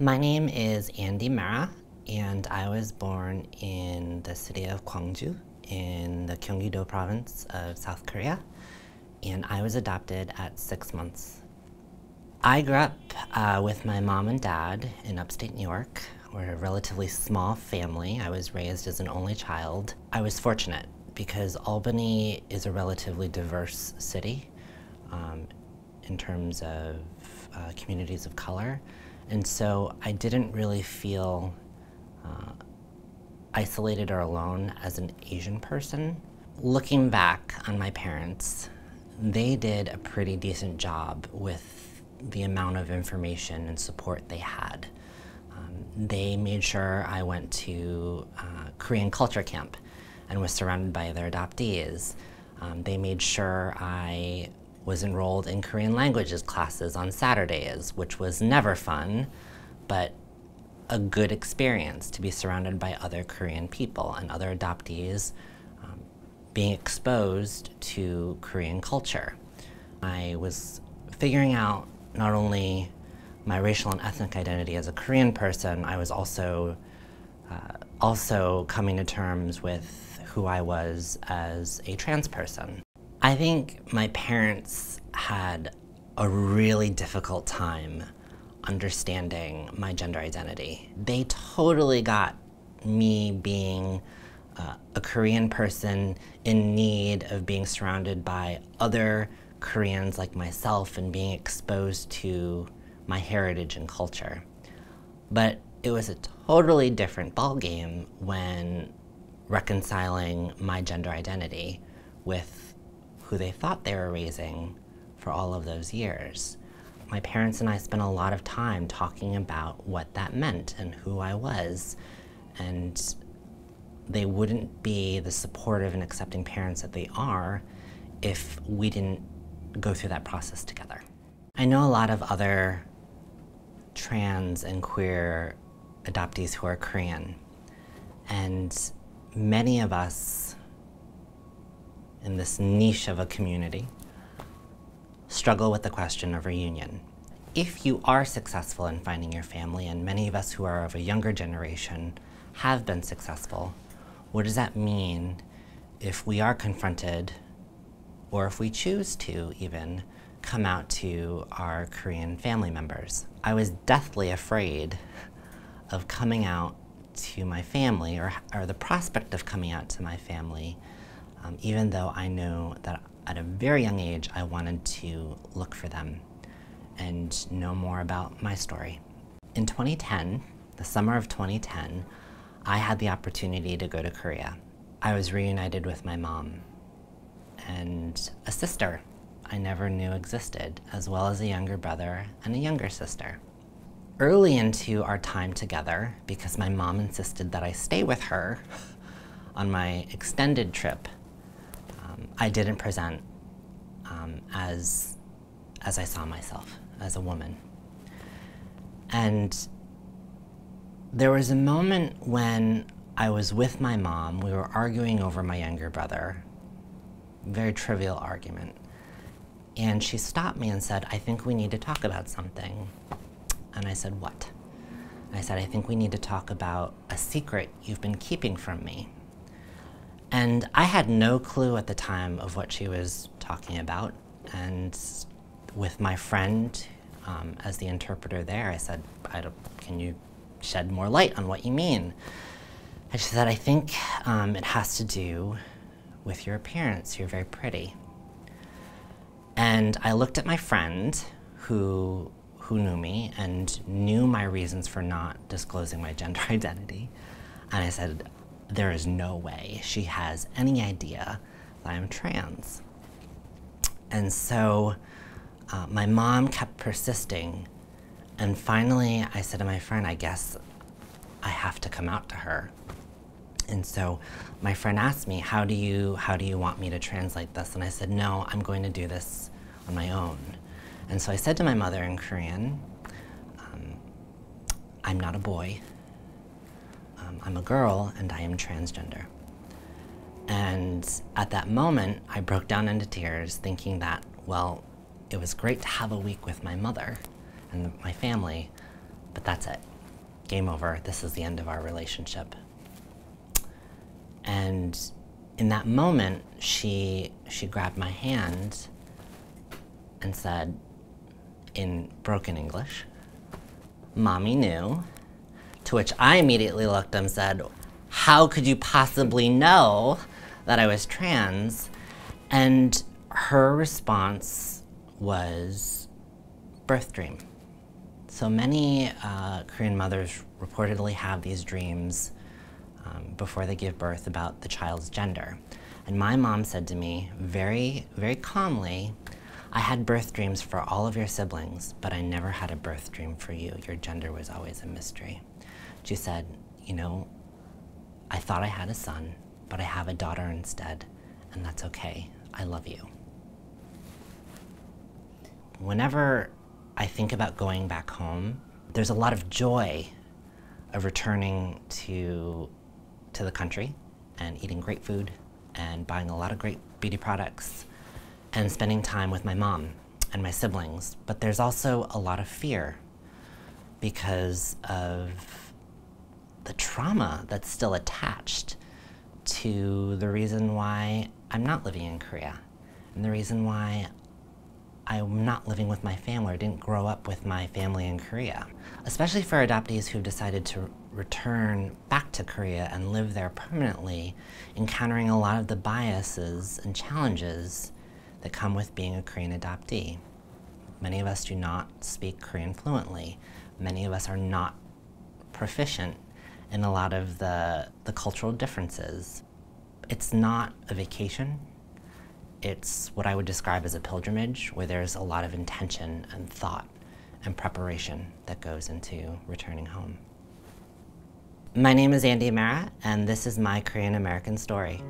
My name is Andy Mara, and I was born in the city of Gwangju in the Gyeonggi-do province of South Korea, and I was adopted at 6 months. I grew up with my mom and dad in upstate New York. We're a relatively small family. I was raised as an only child. I was fortunate because Albany is a relatively diverse city in terms of communities of color. And so I didn't really feel isolated or alone as an Asian person. Looking back on my parents, they did a pretty decent job with the amount of information and support they had. They made sure I went to Korean culture camp and was surrounded by their adoptees. They made sure I was enrolled in Korean languages classes on Saturdays, which was never fun, but a good experience to be surrounded by other Korean people and other adoptees, being exposed to Korean culture. I was figuring out not only my racial and ethnic identity as a Korean person, I was also coming to terms with who I was as a trans person. I think my parents had a really difficult time understanding my gender identity. They totally got me being a Korean person in need of being surrounded by other Koreans like myself and being exposed to my heritage and culture. But it was a totally different ballgame when reconciling my gender identity with who they thought they were raising for all of those years. My parents and I spent a lot of time talking about what that meant and who I was, and they wouldn't be the supportive and accepting parents that they are if we didn't go through that process together. I know a lot of other trans and queer adoptees who are Korean, and many of us in this niche of a community struggle with the question of reunion. If you are successful in finding your family, and many of us who are of a younger generation have been successful, what does that mean if we are confronted, or if we choose to even, come out to our Korean family members? I was deathly afraid of coming out to my family, or the prospect of coming out to my family, even though I knew that at a very young age I wanted to look for them and know more about my story. In 2010, the summer of 2010, I had the opportunity to go to Korea. I was reunited with my mom and a sister I never knew existed, as well as a younger brother and a younger sister. Early into our time together, because my mom insisted that I stay with her on my extended trip, I didn't present as I saw myself, as a woman. And there was a moment when I was with my mom, we were arguing over my younger brother, very trivial argument, and she stopped me and said, "I think we need to talk about something." And I said, "What?" I said, "I think we need to talk about a secret you've been keeping from me." And I had no clue at the time of what she was talking about. And with my friend as the interpreter there, I said, "Can you shed more light on what you mean?" And she said, "I think it has to do with your appearance. You're very pretty." And I looked at my friend who knew me and knew my reasons for not disclosing my gender identity. And I said, "There is no way she has any idea that I'm trans." And so my mom kept persisting. And finally, I said to my friend, "I guess I have to come out to her." And so my friend asked me, how do you want me to translate this? And I said, "No, I'm going to do this on my own." And so I said to my mother in Korean, "I'm not a boy. I'm a girl, and I am transgender." And at that moment, I broke down into tears, thinking that, well, it was great to have a week with my mother and my family, but that's it. game over, this is the end of our relationship. And in that moment, she grabbed my hand and said, in broken English, "Mommy knew." To which I immediately looked and said, "How could you possibly know that I was trans?" And her response was birth dream. So many Korean mothers reportedly have these dreams before they give birth about the child's gender. And my mom said to me very, very calmly, "I had birth dreams for all of your siblings, but I never had a birth dream for you. Your gender was always a mystery." She said, "You know, I thought I had a son, but I have a daughter instead, and that's okay. I love you." Whenever I think about going back home, there's a lot of joy of returning to the country and eating great food and buying a lot of great beauty products and spending time with my mom and my siblings. But there's also a lot of fear because of the trauma that's still attached to the reason why I'm not living in Korea and the reason why I'm not living with my family or didn't grow up with my family in Korea. Especially for adoptees who've decided to return back to Korea and live there permanently, encountering a lot of the biases and challenges that come with being a Korean adoptee. Many of us do not speak Korean fluently. Many of us are not proficient in a lot of the cultural differences. It's not a vacation. It's what I would describe as a pilgrimage, where there's a lot of intention and thought and preparation that goes into returning home. My name is Andy Amara, and this is my Korean American story.